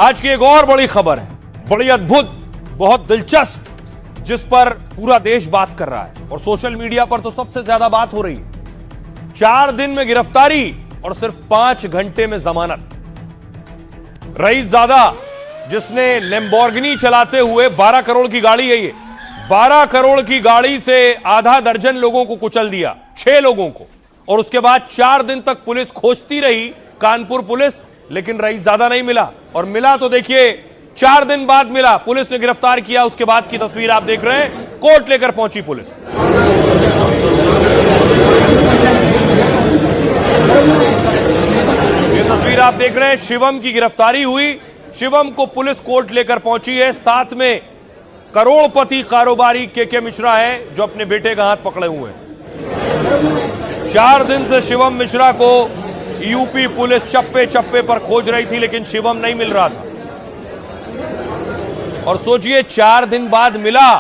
आज की एक और बड़ी खबर है, बड़ी अद्भुत, बहुत दिलचस्प, जिस पर पूरा देश बात कर रहा है और सोशल मीडिया पर तो सबसे ज्यादा बात हो रही है। 4 दिन में गिरफ्तारी और सिर्फ 5 घंटे में जमानत। रईसजादा, जिसने लैम्बोर्गिनी चलाते हुए 12 करोड़ की गाड़ी है ये, 12 करोड़ की गाड़ी से आधा दर्जन लोगों को कुचल दिया, 6 लोगों को, और उसके बाद 4 दिन तक पुलिस खोजती रही, कानपुर पुलिस, लेकिन रईसजादा नहीं मिला। और मिला तो देखिए 4 दिन बाद मिला, पुलिस ने गिरफ्तार किया। उसके बाद की तस्वीर आप देख रहे हैं, कोर्ट लेकर पहुंची पुलिस। ये तस्वीर आप देख रहे हैं, शिवम की गिरफ्तारी हुई, शिवम को पुलिस कोर्ट लेकर पहुंची है। साथ में करोड़पति कारोबारी के मिश्रा है, जो अपने बेटे का हाथ पकड़े हुए हैं। 4 दिन से शिवम मिश्रा को यूपी पुलिस चप्पे चप्पे पर खोज रही थी, लेकिन शिवम नहीं मिल रहा था। और सोचिए 4 दिन बाद मिला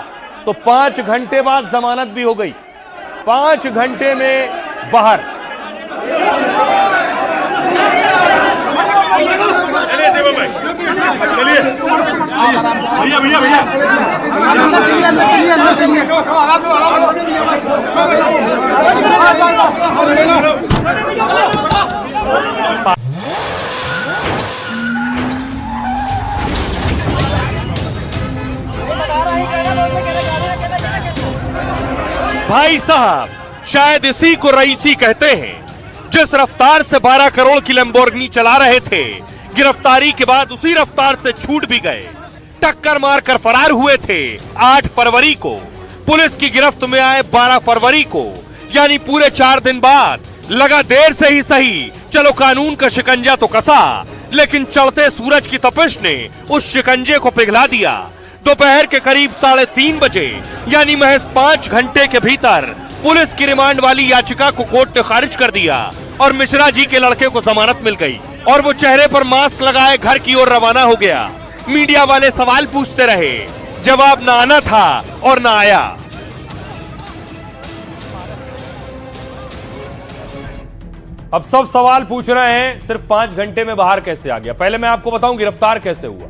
तो 5 घंटे बाद जमानत भी हो गई, 5 घंटे में बाहर। चलिए शिवम भाई, चलिए भैया भैया भैया भाई साहब, शायद इसी को रईसी कहते हैं। जिस रफ्तार से 12 करोड़ की लैम्बोर्गिनी चला रहे थे, गिरफ्तारी के बाद उसी रफ्तार से छूट भी गए, टक्कर मारकर फरार हुए थे। 8 फरवरी को पुलिस की गिरफ्त में आए, 12 फरवरी को यानी पूरे 4 दिन बाद लगा देर से ही सही, चलो कानून का शिकंजा तो कसा, लेकिन चढ़ते सूरज की तपिश ने उस शिकंजे को पिघला दिया। दोपहर के करीब 3:30 बजे यानी महज 5 घंटे के भीतर पुलिस की रिमांड वाली याचिका को कोर्ट ने खारिज कर दिया और मिश्रा जी के लड़के को जमानत मिल गई और वो चेहरे पर मास्क लगाए घर की ओर रवाना हो गया। मीडिया वाले सवाल पूछते रहे, जवाब ना आना था और ना आया। अब सब सवाल पूछ रहे हैं, सिर्फ 5 घंटे में बाहर कैसे आ गया। पहले मैं आपको बताऊं गिरफ्तार कैसे हुआ।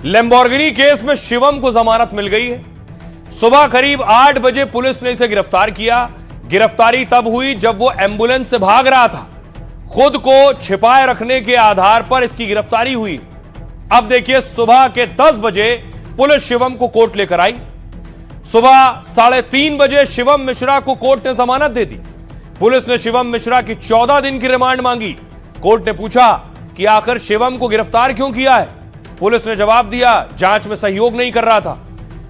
लैम्बोर्गिनी केस में शिवम को जमानत मिल गई है। सुबह करीब 8 बजे पुलिस ने इसे गिरफ्तार किया। गिरफ्तारी तब हुई जब वो एम्बुलेंस से भाग रहा था। खुद को छिपाए रखने के आधार पर इसकी गिरफ्तारी हुई। अब देखिए, सुबह के 10 बजे पुलिस शिवम को कोर्ट लेकर आई। सुबह 3:30 बजे शिवम मिश्रा को कोर्ट ने जमानत दे दी। पुलिस ने शिवम मिश्रा की 14 दिन की रिमांड मांगी। कोर्ट ने पूछा कि आखिर शिवम को गिरफ्तार क्यों किया है। पुलिस ने जवाब दिया, जांच में सहयोग नहीं कर रहा था।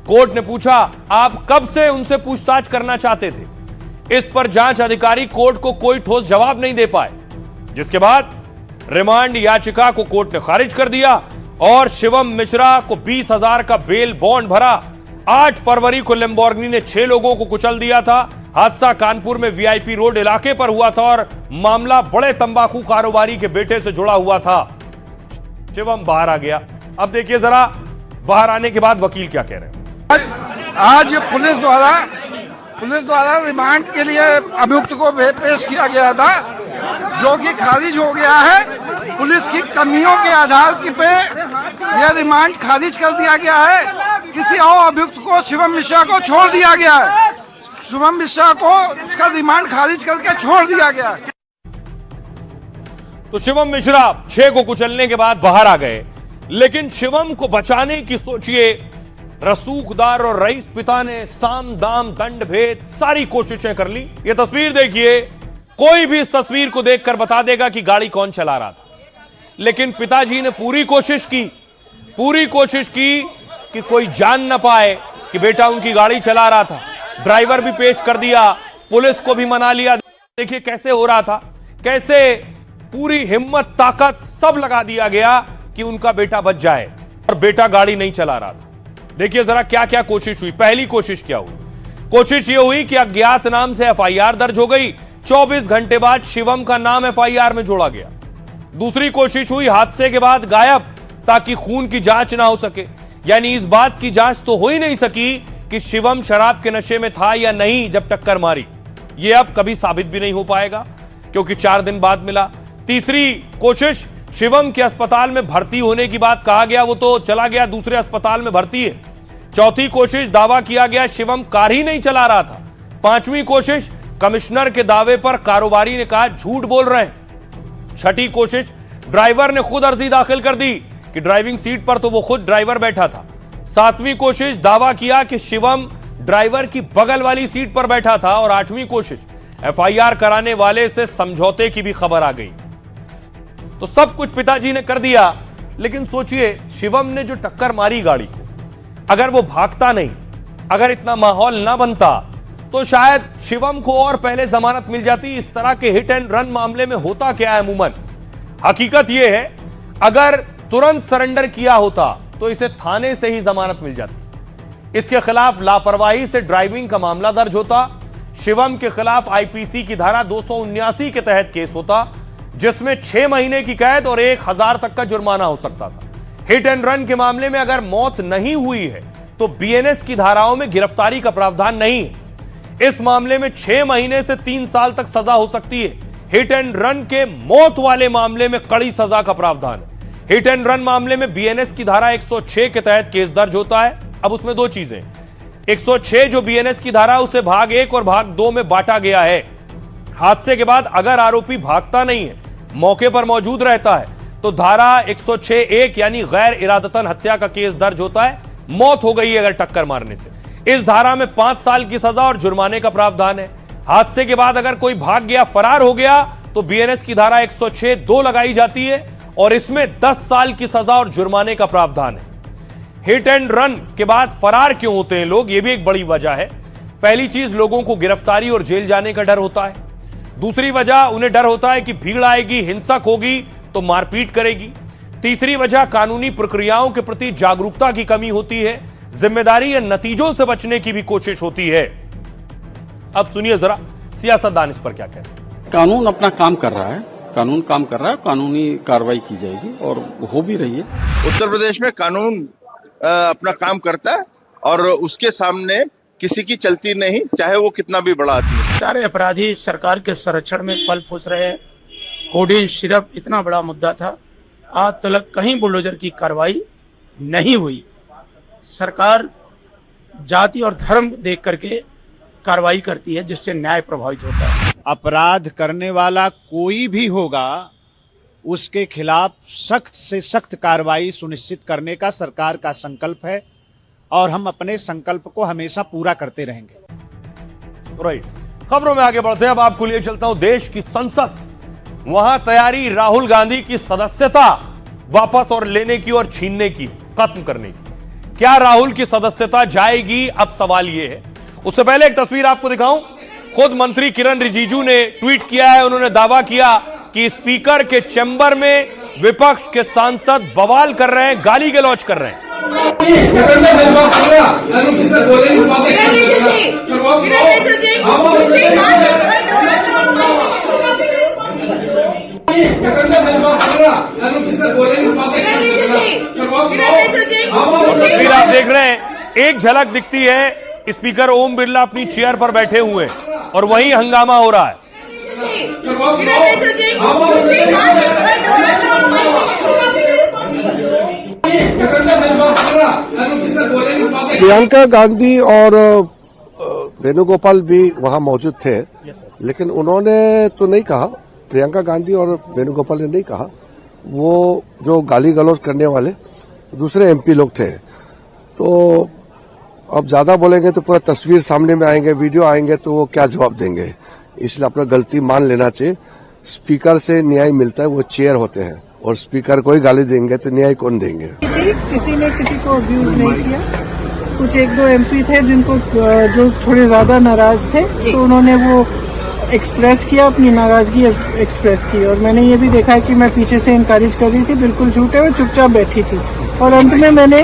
कोर्ट ने पूछा, आप कब से उनसे पूछताछ करना चाहते थे। इस पर जांच अधिकारी कोर्ट को कोई ठोस जवाब नहीं दे पाए, जिसके बाद रिमांड याचिका को कोर्ट ने खारिज कर दिया और शिवम मिश्रा को 20,000 का बेल बॉन्ड भरा। 8 फरवरी को लैम्बोर्गिनी ने 6 लोगों को कुचल दिया था। हादसा कानपुर में वीआईपी रोड इलाके पर हुआ था और मामला बड़े तंबाकू कारोबारी के बेटे से जुड़ा हुआ था। शिवम बाहर आ गया। अब देखिए जरा बाहर आने के बाद वकील क्या कह रहे हैं। आज पुलिस द्वारा रिमांड के लिए अभियुक्त को पेश किया गया था, जो कि खारिज हो गया है। पुलिस की कमियों के आधार पे यह रिमांड खारिज कर दिया गया है। किसी और अभियुक्त को, शिवम मिश्रा को छोड़ दिया गया है। शिवम मिश्रा को उसका रिमांड खारिज करके छोड़ दिया गया है। तो शिवम मिश्रा 6 को कुचलने के बाद बाहर आ गए, लेकिन शिवम को बचाने की सोचिए रसूखदार और रईस पिता ने साम दाम दंड भेद सारी कोशिशें कर ली। यह तस्वीर देखिए, कोई भी इस तस्वीर को देखकर बता देगा कि गाड़ी कौन चला रहा था, लेकिन पिताजी ने पूरी कोशिश की कि कोई जान ना पाए कि बेटा उनकी गाड़ी चला रहा था। ड्राइवर भी पेश कर दिया, पुलिस को भी मना लिया। देखिए कैसे हो रहा था, कैसे पूरी हिम्मत ताकत सब लगा दिया गया कि उनका बेटा बच जाए, और बेटा गाड़ी नहीं चला रहा था। देखिए जरा क्या क्या कोशिश हुई। पहली कोशिश क्या हुई, कोशिश यह हुई कि अज्ञात नाम से एफआईआर दर्ज हो गई। 24 घंटे बाद शिवम का नाम एफआईआर में जोड़ा गया। दूसरी कोशिश हुई हादसे के बाद गायब, ताकि खून की जांच ना हो सके, यानी इस बात की जांच तो हो ही नहीं सकी कि शिवम शराब के नशे में था या नहीं जब टक्कर मारी। यह अब कभी साबित भी नहीं हो पाएगा, क्योंकि 4 दिन बाद मिला। तीसरी कोशिश शिवम के अस्पताल में भर्ती होने की बात कहा गया, वो तो चला गया दूसरे अस्पताल में भर्ती है। चौथी कोशिश, दावा किया गया शिवम कार ही नहीं चला रहा था। पांचवी कोशिश, कमिश्नर के दावे पर कारोबारी ने कहा झूठ बोल रहे हैं। छठी कोशिश, ड्राइवर ने खुद अर्जी दाखिल कर दी कि ड्राइविंग सीट पर तो वो खुद ड्राइवर बैठा था। सातवीं कोशिश, दावा किया कि शिवम ड्राइवर की बगल वाली सीट पर बैठा था। और आठवीं कोशिश, एफआईआर कराने वाले से समझौते की भी खबर आ गई। तो सब कुछ पिताजी ने कर दिया, लेकिन सोचिए शिवम ने जो टक्कर मारी गाड़ी को, अगर वो भागता नहीं, अगर इतना माहौल ना बनता, तो शायद शिवम को और पहले जमानत मिल जाती। इस तरह के हिट एंड रन मामले में होता क्या है अमूमन, हकीकत यह है अगर तुरंत सरेंडर किया होता तो इसे थाने से ही जमानत मिल जाती। इसके खिलाफ लापरवाही से ड्राइविंग का मामला दर्ज होता। शिवम के खिलाफ आईपीसी की धारा 279 के तहत केस होता, जिसमें 6 महीने की कैद और 1000 तक का जुर्माना हो सकता था। हिट एंड रन के मामले में अगर मौत नहीं हुई है तो बीएनएस की धाराओं में गिरफ्तारी का प्रावधान नहीं है। इस मामले में 6 महीने से 3 साल तक सजा हो सकती है। हिट एंड रन के मौत वाले मामले में कड़ी सजा का प्रावधान है। हिट एंड रन मामले में बीएनएस की धारा 106 के तहत केस दर्ज होता है। अब उसमें दो चीजें, 106 जो बीएनएस की धारा, उसे भाग 1 और भाग 2 में बांटा गया है। हादसे के बाद अगर आरोपी भागता नहीं है, मौके पर मौजूद रहता है, तो धारा 106(1) यानी गैर इरादतन हत्या का केस दर्ज होता है। मौत हो गई है अगर टक्कर मारने से, इस धारा में 5 साल की सजा और जुर्माने का प्रावधान है। हादसे के बाद अगर कोई भाग गया, फरार हो गया, तो बीएनएस की धारा 106(2) लगाई जाती है और इसमें 10 साल की सजा और जुर्माने का प्रावधान है। हिट एंड रन के बाद फरार क्यों होते हैं लोग, यह भी एक बड़ी वजह है। पहली चीज, लोगों को गिरफ्तारी और जेल जाने का डर होता है। दूसरी वजह, उन्हें डर होता है कि भीड़ आएगी, हिंसक होगी तो मारपीट करेगी। तीसरी वजह, कानूनी प्रक्रियाओं के प्रति जागरूकता की कमी होती है। जिम्मेदारी या नतीजों से बचने की भी कोशिश होती है। अब सुनिए जरा सियासतदान इस पर क्या कहते हैं। कानून अपना काम कर रहा है, कानून काम कर रहा है, कानूनी कार्रवाई की जाएगी और हो भी रही है। उत्तर प्रदेश में कानून अपना काम करता है और उसके सामने किसी की चलती नहीं, चाहे वो कितना भी बड़ा आदमी है। सारे अपराधी सरकार के संरक्षण में पल फूस रहे हैं। कोडेन सिर्फ इतना बड़ा मुद्दा था, आज तक कहीं बुलडोजर की कार्रवाई नहीं हुई। सरकार जाति और धर्म देख करके कार्रवाई करती है, जिससे न्याय प्रभावित होता है। अपराध करने वाला कोई भी होगा, उसके खिलाफ सख्त से सख्त कार्रवाई सुनिश्चित करने का सरकार का संकल्प है और हम अपने संकल्प को हमेशा पूरा करते रहेंगे। राइट, खबरों में आगे बढ़ते हैं। अब आपको लिए चलता हूं देश की संसद, वहां तैयारी राहुल गांधी की सदस्यता वापस और लेने की और छीनने की, खत्म करने की। क्या राहुल की सदस्यता जाएगी? अब सवाल यह है। उससे पहले एक तस्वीर आपको दिखाऊं। खुद मंत्री किरण रिजिजू ने ट्वीट किया है। उन्होंने दावा किया कि स्पीकर के चैम्बर में विपक्ष के सांसद बवाल कर रहे हैं, गाली गलौज कर रहे हैं। तस्वीर आप देख रहे हैं, एक झलक दिखती है स्पीकर ओम बिरला अपनी चेयर पर बैठे हुए हैं और वहीं हंगामा हो रहा है। प्रियंका गांधी और वेणुगोपाल भी वहां मौजूद थे, लेकिन उन्होंने तो नहीं कहा, प्रियंका गांधी और वेणुगोपाल ने नहीं कहा। वो जो गाली गलौज करने वाले दूसरे एमपी लोग थे। तो अब ज्यादा बोलेंगे तो पूरा तस्वीर सामने में आएंगे, वीडियो आएंगे, तो वो क्या जवाब देंगे। इसलिए अपना गलती मान लेना चाहिए। स्पीकर से न्याय मिलता है, वो चेयर होते हैं, और स्पीकर को ही गाली देंगे तो न्याय कौन देंगे। किसी ने किसी को अब्यूज नहीं किया। कुछ 1-2 एमपी थे जिनको जो थोड़े ज्यादा नाराज थे, तो उन्होंने वो एक्सप्रेस किया, अपनी नाराजगी एक्सप्रेस की। और मैंने ये भी देखा कि मैं पीछे से इनकरेज कर रही थी, बिल्कुल झूठे हुए चुपचाप बैठी थी। और अंत में मैंने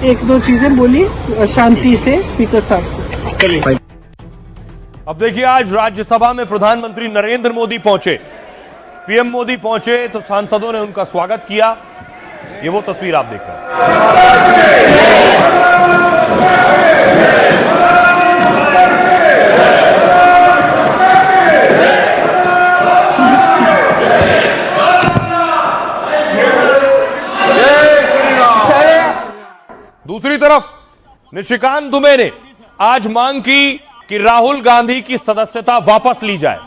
1-2 चीजें बोली शांति से स्पीकर साहब को। अब देखिए, आज राज्यसभा में प्रधानमंत्री नरेंद्र मोदी पहुंचे, पीएम मोदी पहुंचे तो सांसदों ने उनका स्वागत किया। ये वो तस्वीर आप देख रहे हैं। दूसरी तरफ निशिकांत दुबे ने आज मांग की कि राहुल गांधी की सदस्यता वापस ली जाए।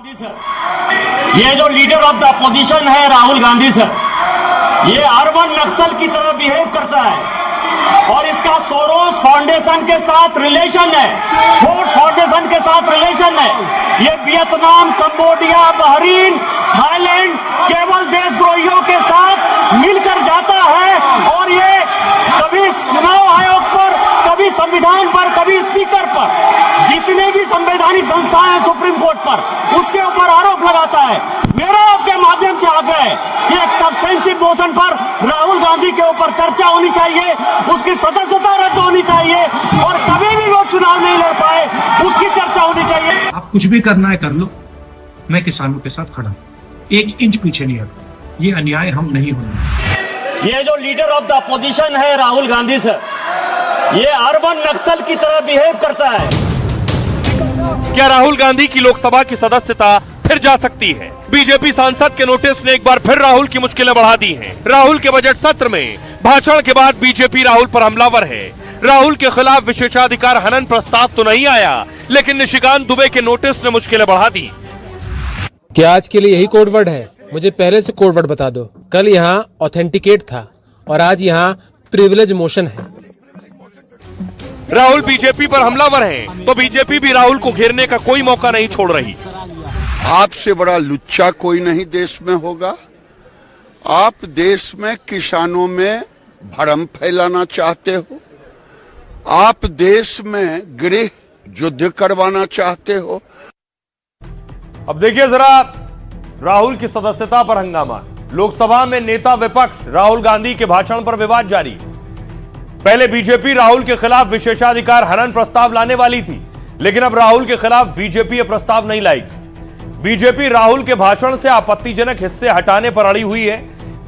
ये जो लीडर ऑफ द अपोजिशन है राहुल गांधी सर, ये अर्बन नक्सल की तरह बिहेव करता है और इसका सोरोस फाउंडेशन के साथ रिलेशन है, फोर्ड फाउंडेशन के साथ रिलेशन है। ये वियतनाम, कंबोडिया, बहरीन, थाईलैंड केवल देशद्रोहियों के साथ मिलकर जाता है और ये कभी चुनाव आयोग पर, कभी संविधान पर, कभी स्पीकर पर, जितने भी संवैधानिक संस्थाएं हैं सुप्रीम कोर्ट पर, उसके ऊपर आरोप लगाता है। मेरा आपके माध्यम से आग्रह है कि एक सब्सटेंसिव मोशन पर राहुल गांधी के ऊपर चर्चा होनी चाहिए, उसकी सदस्यता रद्द होनी चाहिए और कभी भी वो चुनाव नहीं लड़ पाए उसकी चर्चा होनी चाहिए। आप कुछ भी करना है कर लो, मैं किसानों के साथ खड़ा हूं, 1 इंच पीछे नहीं हटूंगा। ये अन्याय हम नहीं होने। ये जो लीडर ऑफ द अपोजिशन है राहुल गांधी सर, ये अर्बन नक्सल की तरह बिहेव करता है। क्या राहुल गांधी की लोकसभा की सदस्यता फिर जा सकती है? बीजेपी सांसद के नोटिस ने एक बार फिर राहुल की मुश्किलें बढ़ा दी हैं। राहुल के बजट सत्र में भाषण के बाद बीजेपी राहुल पर हमलावर है। राहुल के खिलाफ विशेषाधिकार हनन प्रस्ताव तो नहीं आया, लेकिन निशिकांत दुबे के नोटिस ने मुश्किलें बढ़ा दी। क्या आज के लिए यही कोडवर्ड है? मुझे पहले से कोडवर्ड बता दो। कल यहाँ ऑथेंटिकेट था और आज यहाँ प्रिविलेज मोशन है। राहुल बीजेपी पर हमलावर हैं, तो बीजेपी भी राहुल को घेरने का कोई मौका नहीं छोड़ रही। आपसे बड़ा लुच्चा कोई नहीं देश में होगा। आप देश में किसानों में भरम फैलाना चाहते हो, आप देश में गृह युद्ध करवाना चाहते हो। अब देखिए जरा राहुल की सदस्यता पर हंगामा। लोकसभा में नेता विपक्ष राहुल गांधी के भाषण पर विवाद जारी। पहले बीजेपी राहुल के खिलाफ विशेषाधिकार हनन प्रस्ताव लाने वाली थी, लेकिन अब राहुल के खिलाफ बीजेपी यह प्रस्ताव नहीं लाएगी। बीजेपी राहुल के भाषण से आपत्तिजनक हिस्से हटाने पर अड़ी हुई है।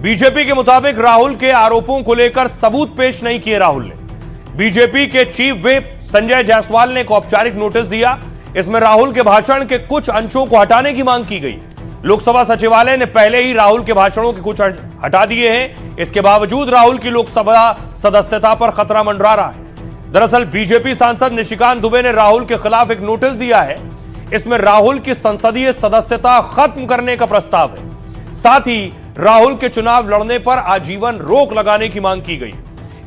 बीजेपी के मुताबिक राहुल के आरोपों को लेकर सबूत पेश नहीं किए राहुल ने। बीजेपी के चीफ व्हिप संजय जायसवाल ने एक औपचारिक नोटिस दिया। इसमें राहुल के भाषण के कुछ अंशों को हटाने की मांग की गई। लोकसभा सचिवालय ने पहले ही राहुल के भाषणों के कुछ अंश हटा दिए हैं। इसके बावजूद राहुल की लोकसभा सदस्यता पर खतरा मंडरा रहा है। दरअसल बीजेपी सांसद निशिकांत दुबे ने राहुल के खिलाफ एक नोटिस दिया है। इसमें राहुल की संसदीय सदस्यता खत्म करने का प्रस्ताव है। साथ ही राहुल के चुनाव लड़ने पर आजीवन रोक लगाने की मांग की गई।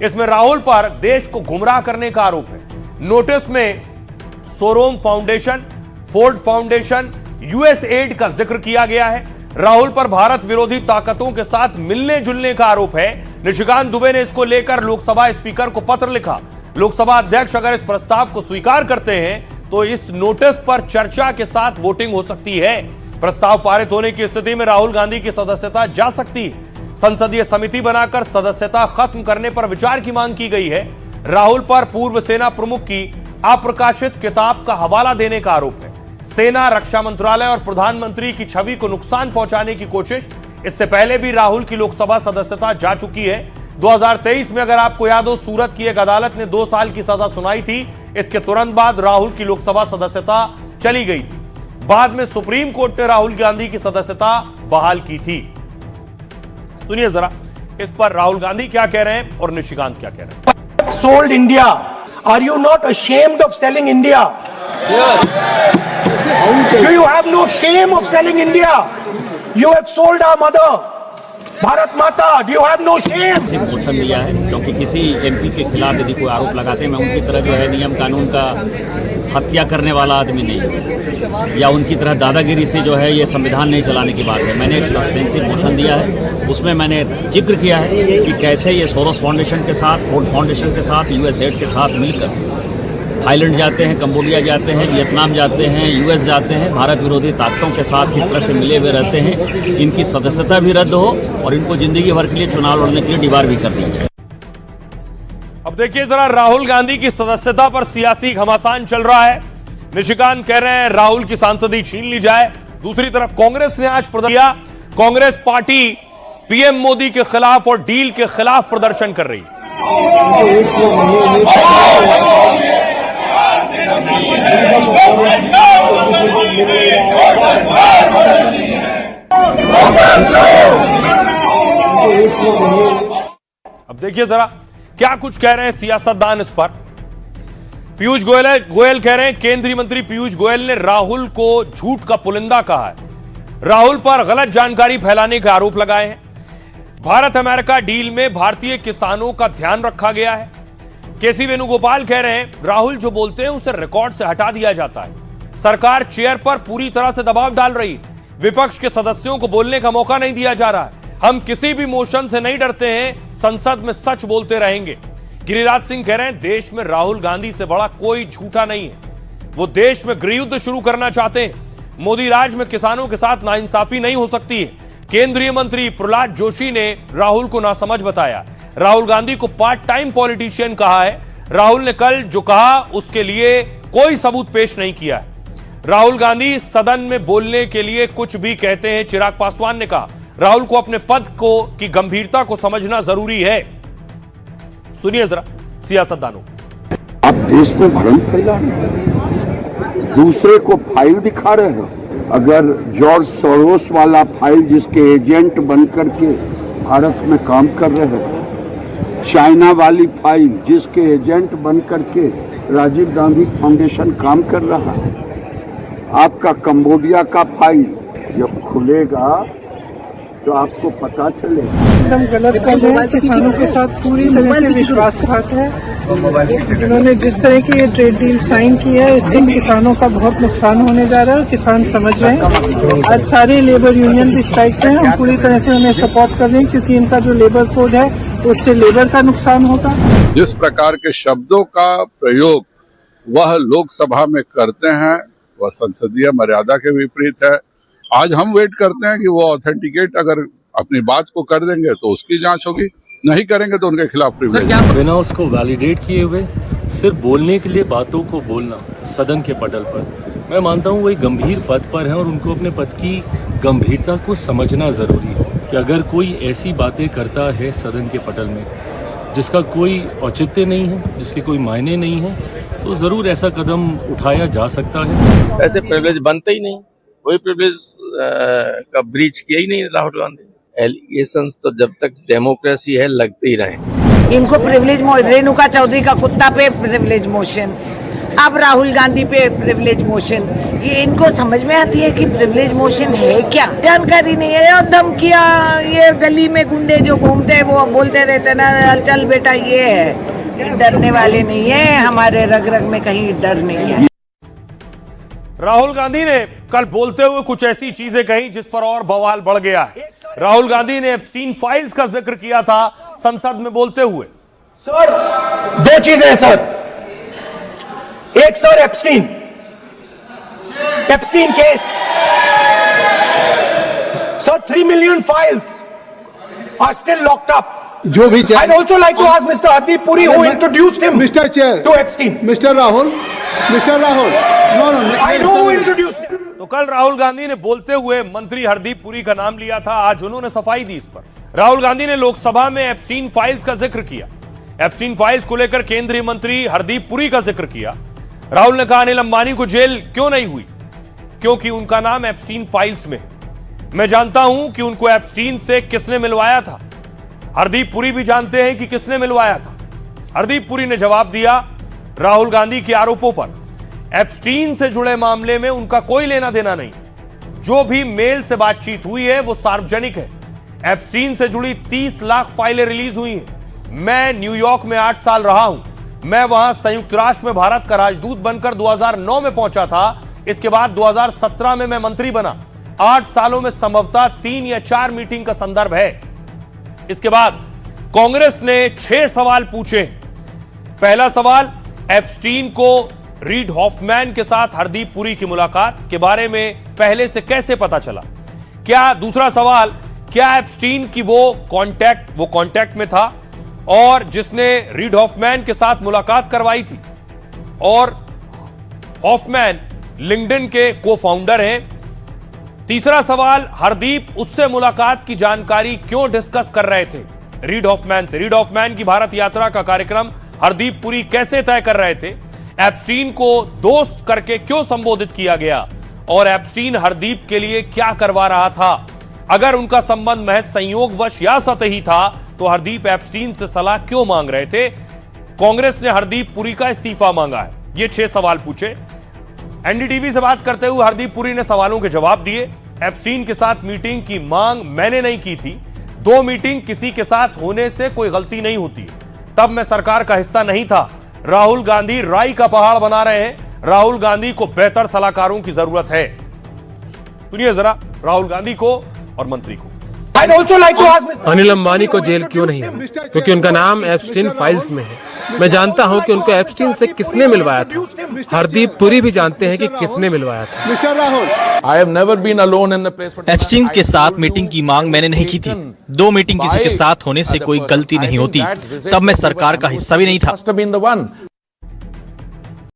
इसमें राहुल पर देश को गुमराह करने का आरोप है। नोटिस में सोरोम फाउंडेशन, फोर्ड फाउंडेशन, यूएसएड का जिक्र किया गया है। राहुल पर भारत विरोधी ताकतों के साथ मिलने जुलने का आरोप है। निशिकांत दुबे ने इसको लेकर लोकसभा स्पीकर को पत्र लिखा। लोकसभा अध्यक्ष अगर इस प्रस्ताव को स्वीकार करते हैं तो इस नोटिस पर चर्चा के साथ वोटिंग हो सकती है। प्रस्ताव पारित होने की स्थिति में राहुल गांधी की सदस्यता जा सकती है। संसदीय समिति बनाकर सदस्यता खत्म करने पर विचार की मांग की गई है। राहुल पर पूर्व सेना प्रमुख की अप्रकाशित किताब का हवाला देने का आरोप है। सेना, रक्षा मंत्रालय और प्रधानमंत्री की छवि को नुकसान पहुंचाने की कोशिश। इससे पहले भी राहुल की लोकसभा सदस्यता जा चुकी है। 2023 में अगर आपको याद हो, सूरत की एक अदालत ने 2 साल की सजा सुनाई थी। इसके तुरंत बाद राहुल की लोकसभा सदस्यता चली गई थी। बाद में सुप्रीम कोर्ट ने राहुल गांधी की सदस्यता बहाल की थी। सुनिए जरा इस पर राहुल गांधी क्या कह रहे हैं और निशिकांत क्या कह रहे हैं। Sold India. Are you not ashamed of selling India? Do you have no shame of selling India? You have sold our mother, Bharat माता. Do you have no shame? से मोशन दिया है क्योंकि किसी एमपी के खिलाफ यदि कोई आरोप लगाते हैं, मैं उनकी तरह जो है नियम कानून का हत्या करने वाला आदमी नहीं है, या उनकी तरह दादागिरी से जो है ये संविधान नहीं चलाने की बात है। मैंने एक सब्सटेंसिव मोशन दिया है, उसमें मैंने जिक्र किया है कि कैसे ये सोरोस फाउंडेशन के साथ, फोर्ड फाउंडेशन के साथ, यूएसएड के साथ मिलकर थाईलैंड जाते हैं, कंबोडिया जाते हैं, वियतनाम जाते हैं, यूएस जाते हैं, भारत विरोधी ताकतों के साथ किस तरह से मिले हुए रहते हैं। इनकी सदस्यता भी रद्द हो और इनको जिंदगी भर के लिए चुनाव लड़ने के लिए डिबार भी कर दिया जाए। अब देखिए जरा राहुल गांधी की सदस्यता पर सियासी घमासान चल रहा है। निशिकांत कह रहे हैं राहुल की सांसदी छीन ली जाए। दूसरी तरफ कांग्रेस ने आज प्रदर्शन किया। कांग्रेस पार्टी पीएम मोदी के खिलाफ और डील के खिलाफ प्रदर्शन कर रही है। अब देखिए जरा क्या कुछ कह रहे हैं सियासतदान इस पर? पीयूष गोयल कह रहे हैं, केंद्रीय मंत्री पीयूष गोयल ने राहुल को झूठ का पुलिंदा कहा है, राहुल पर गलत जानकारी फैलाने के आरोप लगाए हैं। भारत अमेरिका डील में भारतीय किसानों का ध्यान रखा गया है। केसी वेणुगोपाल कह रहे हैं, राहुल जो बोलते हैं उसे रिकॉर्ड से हटा दिया जाता है। सरकार चेयर पर पूरी तरह से दबाव डाल रही है, विपक्ष के सदस्यों को बोलने का मौका नहीं दिया जा रहा है। हम किसी भी मोशन से नहीं डरते हैं, संसद में सच बोलते रहेंगे। गिरिराज सिंह कह रहे हैं, देश में राहुल गांधी से बड़ा कोई झूठा नहीं है, वो देश में गृहयुद्ध शुरू करना चाहते हैं। मोदी राज में किसानों के साथ नाइंसाफी नहीं हो सकती है। केंद्रीय मंत्री प्रहलाद जोशी ने राहुल को नासमझ बताया, राहुल गांधी को पार्ट टाइम पॉलिटिशियन कहा है। राहुल ने कल जो कहा उसके लिए कोई सबूत पेश नहीं किया है। राहुल गांधी सदन में बोलने के लिए कुछ भी कहते हैं, चिराग पासवान ने कहा। राहुल को अपने पद को की गंभीरता को समझना जरूरी है। सुनिए जरा सियासतदानों। आप देश में भ्रम फैला रहे हैं, दूसरे को फाइल दिखा रहे हो। अगर जॉर्ज सोरोस वाला फाइल जिसके एजेंट बनकर के भारत में काम कर रहे हैं, चाइना वाली फाइल जिसके एजेंट बनकर के राजीव गांधी फाउंडेशन काम कर रहा है, आपका कंबोडिया का फाइल जब खुलेगा तो आपको पता चलेगा। एकदम गलत कर रहे हैं, किसानों के साथ पूरी तरह से विश्वासघात है। उन्होंने जिस तरह की ये ट्रेड डील साइन की है, इससे किसानों का बहुत नुकसान होने जा रहा है। किसान समझ रहे हैं, आज सारे लेबर यूनियन भी स्ट्राइक पे हैं। हम पूरी तरह से उन्हें सपोर्ट कर रहे हैं, क्योंकि इनका जो लेबर कोड है उससे लेबर का नुकसान होगा। जिस प्रकार के शब्दों का प्रयोग वह लोकसभा में करते हैं वह संसदीय मर्यादा के विपरीत है। आज हम वेट करते हैं कि वो ऑथेंटिकेट अगर अपनी बात को कर देंगे तो उसकी जांच होगी, नहीं करेंगे तो उनके खिलाफ प्रिविलेज। बिना उसको वैलिडेट किए हुए सिर्फ बोलने के लिए बातों को बोलना सदन के पटल पर, मैं मानता हूँ वो एक गंभीर पद पर है और उनको अपने पद की गंभीरता को समझना जरूरी है कि अगर कोई ऐसी बातें करता है सदन के पटल में जिसका कोई औचित्य नहीं है, जिसके कोई मायने नहीं है, तो जरूर ऐसा कदम उठाया जा सकता है। ऐसे प्रिविलेज बनते ही नहीं, कोई प्रिविलेज का ब्रीच किया ही नहीं राहुल गांधी। एलिगेशंस तो जब तक डेमोक्रेसी है लगते ही रहे। इनको प्रिविलेज, रेणुका चौधरी का कुत्ता पे प्रिविलेज मोशन, अब राहुल गांधी पे प्रिविलेज मोशन, ये इनको समझ में आती है कि प्रिविलेज मोशन है क्या? जानकारी नहीं है। और धमकियां, ये गली में गुंडे जो घूमते हैं वो बोलते रहते ना, चल बेटा ये है, डरने वाले नहीं है, हमारे रग रग में कहीं डर नहीं है। राहुल गांधी ने कल बोलते हुए कुछ ऐसी चीजें कही जिस पर और बवाल बढ़ गया है। राहुल गांधी ने एप्स्टीन फाइल्स का जिक्र किया था संसद में बोलते हुए। सर, दो चीजें हैं सर। एक sir Epstein case, sir 3 million files are still locked up. जो भी I'd also like to ask Mr. Hardeep Puri who introduced him Mr. Chair to Epstein. Mr. Rahul, no, I know who introduced him. तो कल राहुल गांधी ने बोलते हुए मंत्री हरदीप पुरी का नाम लिया था, आज उन्होंने सफाई दी इस पर। राहुल गांधी ने लोकसभा में एप्स्टीन फाइल्स का जिक्र किया। एप्स्टीन फाइल्स को लेकर केंद्रीय मंत्री हरदीप पुरी का जिक्र किया। राहुल ने कहा, अनिल अंबानी को जेल क्यों नहीं हुई? क्योंकि उनका नाम एप्स्टीन फाइल्स में है। मैं जानता हूं कि उनको एप्स्टीन से किसने मिलवाया था। हरदीप पुरी भी जानते हैं कि किसने मिलवाया था। हरदीप पुरी ने जवाब दिया राहुल गांधी के आरोपों पर। एप्स्टीन से जुड़े मामले में उनका कोई लेना देना नहीं। जो भी मेल से बातचीत हुई है वो सार्वजनिक है। एप्स्टीन से जुड़ी 30 लाख फाइलें रिलीज हुई हैं। मैं न्यूयॉर्क में 8 साल रहा हूं। मैं वहां संयुक्त राष्ट्र में भारत का राजदूत बनकर 2009 में पहुंचा था। इसके बाद 2017 में मैं मंत्री बना। 8 सालों में संभवतः 3 या 4 मीटिंग का संदर्भ है। इसके बाद कांग्रेस ने 6 सवाल पूछे। पहला सवाल, एप्स्टीन को रीड हॉफमैन के साथ हरदीप पुरी की मुलाकात के बारे में पहले से कैसे पता चला? क्या दूसरा सवाल, क्या एप्स्टीन की वो कांटेक्ट में था और जिसने रीड हॉफमैन के साथ मुलाकात करवाई थी? और हॉफमैन लिंक्डइन के को-फाउंडर हैं। तीसरा सवाल, हरदीप उससे मुलाकात की जानकारी क्यों डिस्कस कर रहे थे रीड हॉफमैन से? रीड हॉफमैन की भारत यात्रा का कार्यक्रम हरदीप पुरी कैसे तय कर रहे थे? एप्स्टीन को दोस्त करके क्यों संबोधित किया गया? और एप्स्टीन हरदीप के लिए क्या करवा रहा था? अगर उनका संबंध महज संयोगवश या सतही था तो हरदीप एप्स्टीन से सलाह क्यों मांग रहे थे? कांग्रेस ने हरदीप पुरी का इस्तीफा मांगा है। ये 6 सवाल पूछे। एनडीटीवी से बात करते हुए हरदीप पुरी ने सवालों के जवाब दिए। एप्स्टीन के साथ मीटिंग की मांग मैंने नहीं की थी। 2 मीटिंग किसी के साथ होने से कोई गलती नहीं होती। तब मैं सरकार का हिस्सा नहीं था। राहुल गांधी राई का पहाड़ बना रहे हैं। राहुल गांधी को बेहतर सलाहकारों की जरूरत है। सुनिए जरा राहुल गांधी को और मंत्री को। अनिल अंबानी को जेल क्यों नहीं है? क्योंकि उनका नाम एप्स्टीन फाइल्स में है। मैं जानता हूं कि उनको एप्स्टीन से किसने मिलवाया था। हरदीप पुरी भी जानते हैं कि किसने मिलवाया था। Mister Rahul, I have never been alone in the place. Epstein के साथ मीटिंग की मांग मैंने नहीं की थी। 2 मीटिंग किसी के साथ होने से कोई गलती नहीं होती। तब मैं सरकार का हिस्सा भी नहीं था।